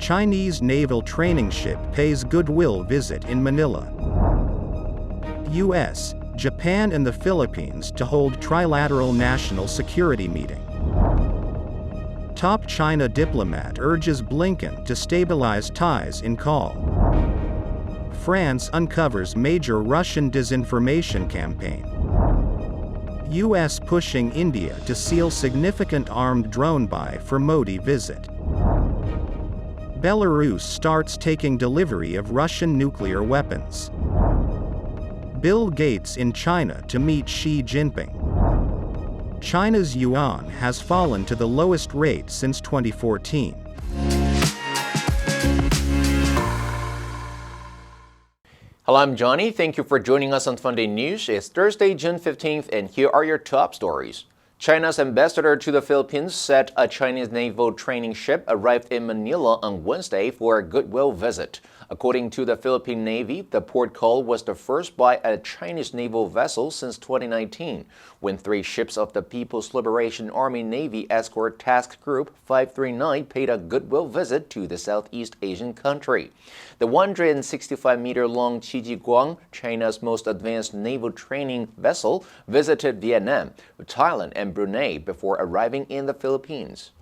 Chinese naval training ship pays Goodwill visit in Manila. U.S., Japan and the Philippines to hold Trilateral national security meeting. Top China diplomat urges Blinken to stabilize ties in call. France uncovers major Russian disinformation campaign. U.S. pushing India to seal significant armed drone buy for Modi visit. Belarus starts taking delivery of Russian nuclear weapons. Bill Gates in China to meet Xi Jinping. China's yuan has fallen to the lowest rate since 2014. Hello, I'm Johnny. Thank you for joining us on Funday News. It's Thursday, June 15th, and here are your top stories. China's ambassador to the Philippines said a Chinese naval training ship arrived in Manila on Wednesday for a Goodwill visit. According to the Philippine Navy, the port call was the first by a Chinese naval vessel since 2019, when 3 ships of the People's Liberation Army Navy Escort Task Group 539 paid a goodwill visit to the Southeast Asian country. The 165-meter-long Guang, China's most advanced naval training vessel, visited Vietnam, Thailand, and Brunei before arriving in the Philippines.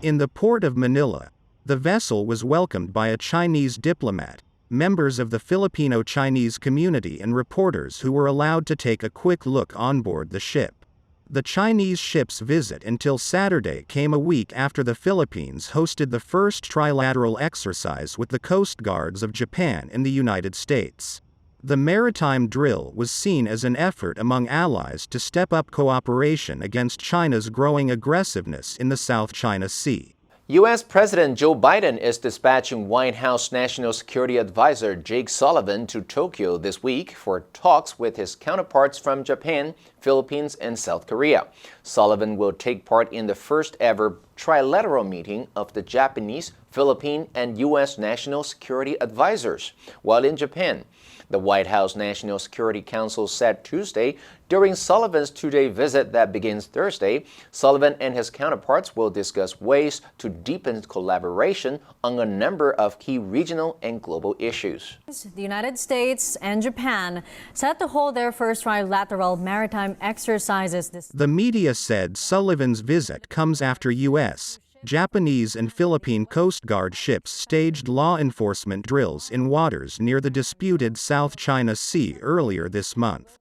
In the port of Manila, the vessel was welcomed by a Chinese diplomat, members of the Filipino-Chinese community and reporters who were allowed to take a quick look on board the ship. The Chinese ship's visit until Saturday came a week after the Philippines hosted the first trilateral exercise with the Coast Guards of Japan and the United States. The maritime drill was seen as an effort among allies to step up cooperation against China's growing aggressiveness in the South China Sea. U.S. President Joe Biden is dispatching White House National Security Advisor Jake Sullivan to Tokyo this week for talks with his counterparts from Japan, Philippines, and South Korea. Sullivan will take part in the first ever trilateral meeting of the Japanese, Philippine, and U.S. National Security Advisors while in Japan. The White House National Security Council said Tuesday during Sullivan's 2-day visit that begins Thursday, Sullivan and his counterparts will discuss ways to deepen collaboration on a number of key regional and global issues. The United States and Japan set to hold their first trilateral maritime exercises this. The media said Sullivan's visit comes after U.S., Japanese and Philippine Coast Guard ships staged law enforcement drills in waters near the disputed South China Sea earlier this month.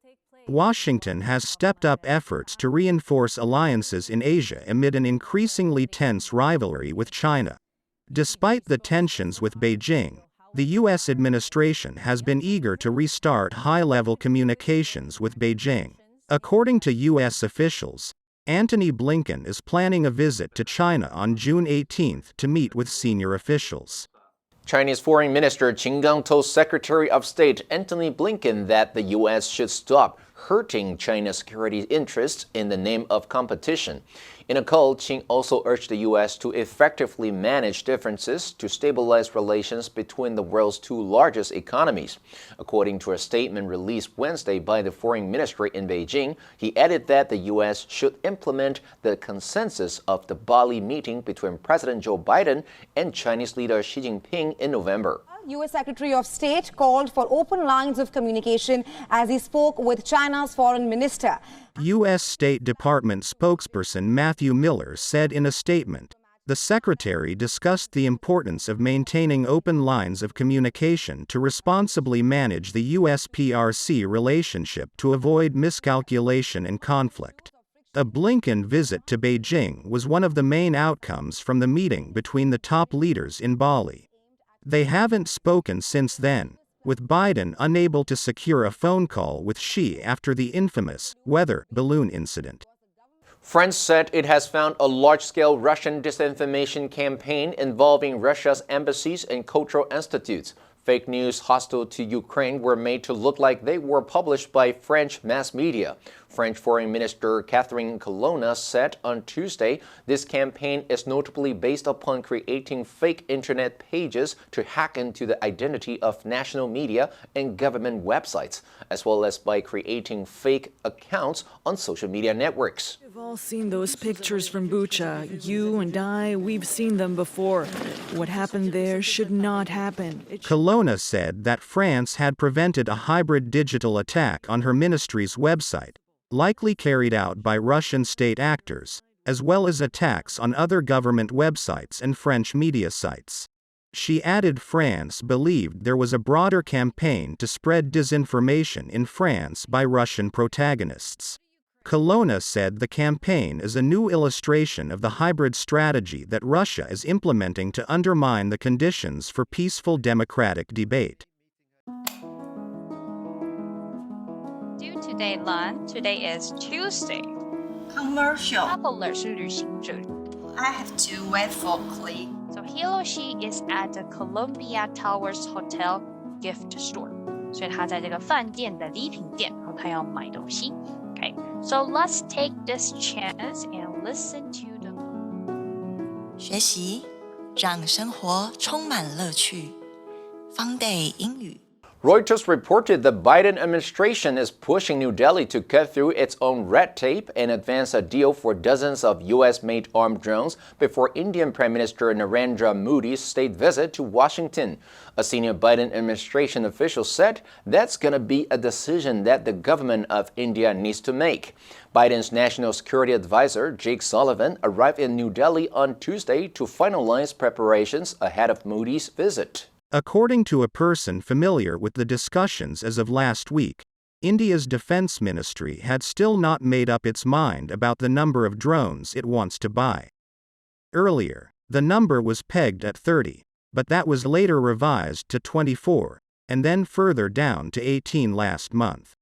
Washington has stepped up efforts to reinforce alliances in Asia amid an increasingly tense rivalry with China. Despite the tensions with Beijing, the U.S. administration has been eager to restart high-level communications with Beijing. According to U.S. officials, Antony Blinken is planning a visit to China on June 18 to meet with senior officials. Chinese Foreign Minister Qin Gang told Secretary of State Antony Blinken that the U.S. should stop hurting China's security interests in the name of competition. In a call, Qin also urged the U.S. to effectively manage differences to stabilize relations between the world's 2 largest economies. According to a statement released Wednesday by the Foreign Ministry in Beijing, he added that the U.S. should implement the consensus of the Bali meeting between President Joe Biden and Chinese leader Xi Jinping in November. U.S. Secretary of State called for open lines of communication as he spoke with China's foreign minister. U.S. State Department spokesperson Matthew Miller said in a statement, the secretary discussed the importance of maintaining open lines of communication to responsibly manage the U.S.-PRC relationship to avoid miscalculation and conflict. A Blinken visit to Beijing was one of the main outcomes from the meeting between the top leaders in Bali. They haven't spoken since then, with Biden unable to secure a phone call with Xi after the infamous weather balloon incident. France said it has found a large-scale Russian disinformation campaign involving Russia's embassies and cultural institutes. Fake news hostile to Ukraine were made to look like they were published by French mass media. French Foreign Minister Catherine Colonna said on Tuesday this campaign is notably based upon creating fake internet pages to hack into the identity of national media and government websites, as well as by creating fake accounts on social media networks. We've all seen those pictures from Bucha. You and I, we've seen them before. What happened there should not happen. Colonna said that France had prevented a hybrid digital attack on her ministry's website, likely carried out by Russian state actors, as well as attacks on other government websites and French media sites. She added France believed there was a broader campaign to spread disinformation in France by Russian protagonists. Colonna said the campaign is a new illustration of the hybrid strategy that Russia is implementing to undermine the conditions for peaceful democratic debate. Do today learn. Today is Tuesday. Commercial. Traveler 是旅行者。 I have to wait for click. So he or she is at the Columbia Towers Hotel gift store. 所以他在这个饭店的礼品店，然后他要买东西。Okay, so let's take this chance and listen to the. 学习让生活充满乐趣。Funday 英语。 Reuters reported the Biden administration is pushing New Delhi to cut through its own red tape and advance a deal for dozens of U.S.-made armed drones before Indian Prime Minister Narendra Modi's state visit to Washington. A senior Biden administration official said that's going to be a decision that the government of India needs to make. Biden's national security advisor, Jake Sullivan, arrived in New Delhi on Tuesday to finalize preparations ahead of Modi's visit. According to a person familiar with the discussions as of last week, India's defense ministry had still not made up its mind about the number of drones it wants to buy. Earlier, the number was pegged at 30, but that was later revised to 24, and then further down to 18 last month.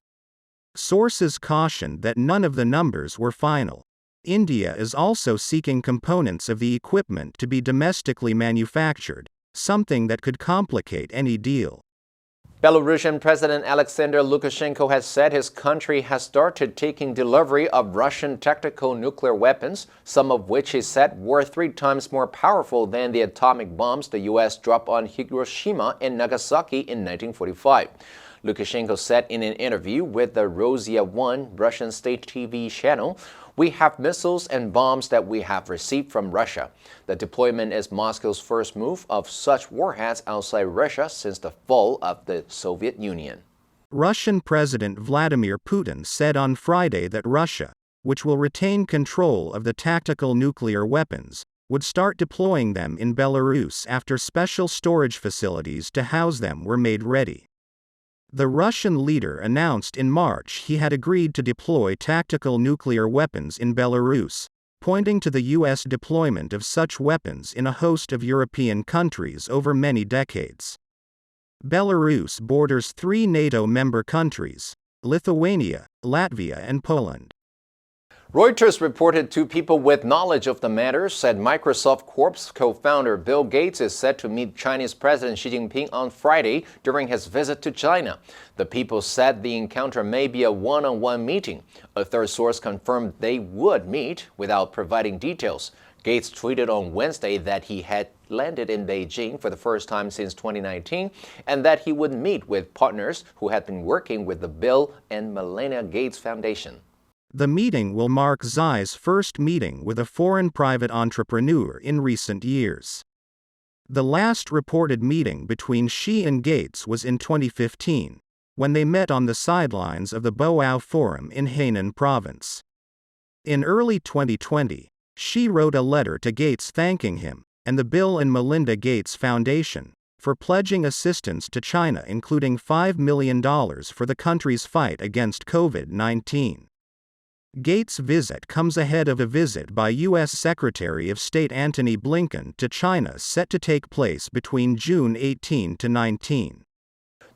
Sources cautioned that none of the numbers were final. India is also seeking components of the equipment to be domestically manufactured, something that could complicate any deal. Belarusian President Alexander Lukashenko has said his country has started taking delivery of Russian tactical nuclear weapons, some of which he said were 3 times more powerful than the atomic bombs the U.S. dropped on Hiroshima and Nagasaki in 1945. Lukashenko said in an interview with the Rossiya-1 Russian state TV channel, "We have missiles and bombs that we have received from Russia. The deployment is Moscow's first move of such warheads outside Russia since the fall of the Soviet Union." Russian President Vladimir Putin said on Friday that Russia, which will retain control of the tactical nuclear weapons, would start deploying them in Belarus after special storage facilities to house them were made ready. The Russian leader announced in March he had agreed to deploy tactical nuclear weapons in Belarus, pointing to the U.S. deployment of such weapons in a host of European countries over many decades. Belarus borders 3 NATO member countries: Lithuania, Latvia, and Poland. Reuters reported 2 people with knowledge of the matter said Microsoft Corp's co-founder Bill Gates is set to meet Chinese President Xi Jinping on Friday during his visit to China. The people said the encounter may be a one-on-one meeting. A third source confirmed they would meet without providing details. Gates tweeted on Wednesday that he had landed in Beijing for the first time since 2019 and that he would meet with partners who had been working with the Bill and Melinda Gates Foundation. The meeting will mark Xi's first meeting with a foreign private entrepreneur in recent years. The last reported meeting between Xi and Gates was in 2015, when they met on the sidelines of the Boao Forum in Hainan Province. In early 2020, Xi wrote a letter to Gates thanking him, and the Bill and Melinda Gates Foundation, for pledging assistance to China, including $5 million for the country's fight against COVID-19. Gates' visit comes ahead of a visit by U.S. Secretary of State Antony Blinken to China set to take place between June 18 to 19.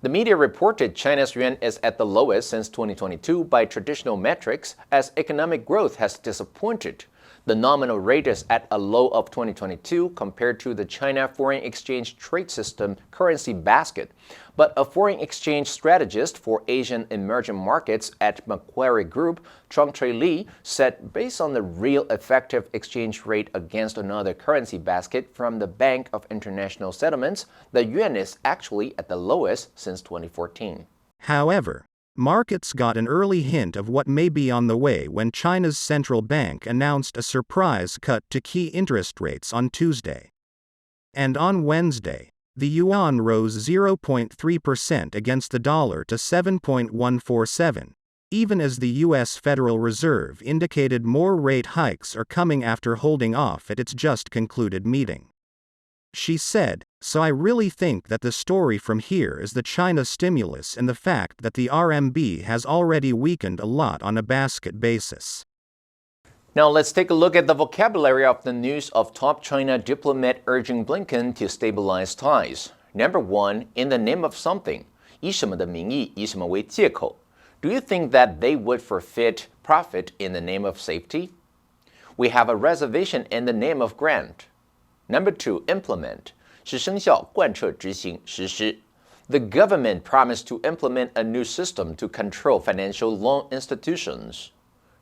The media reported China's yuan is at the lowest since 2022 by traditional metrics as economic growth has disappointed. The nominal rate is at a low of 2022 compared to the China foreign exchange trade system currency basket. But a foreign exchange strategist for Asian emerging markets at Macquarie Group, Chung-Trey Lee, said based on the real effective exchange rate against another currency basket from the Bank of International Settlements, the yuan is actually at the lowest since 2014. However, markets got an early hint of what may be on the way when China's central bank announced a surprise cut to key interest rates on Tuesday. And on Wednesday, the yuan rose 0.3% against the dollar to 7.147, even as the U.S. Federal Reserve indicated more rate hikes are coming after holding off at its just concluded meeting. She said, "So I really think that the story from here is the China stimulus and the fact that the RMB has already weakened a lot on a basket basis." Now let's take a look at the vocabulary of the news of top China diplomat urging Blinken to stabilize ties. Number 1, in the name of something. 以什么的名义，以什么为借口。Do you think that they would forfeit profit in the name of safety? We have a reservation in the name of grant. Number 2, implement. 是生效、贯彻、执行、实施。The government promised to implement a new system to control financial loan institutions.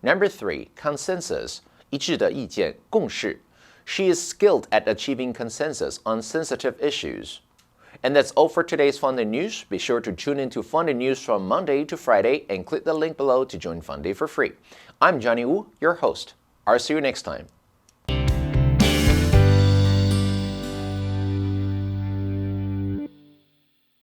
Number 3, consensus. 一致的意见、共识。She is skilled at achieving consensus on sensitive issues. And that's all for today's Funday News. Be sure to tune in to Funday News from Monday to Friday and click the link below to join Funday for free. I'm Johnny Wu, your host. I'll see you next time.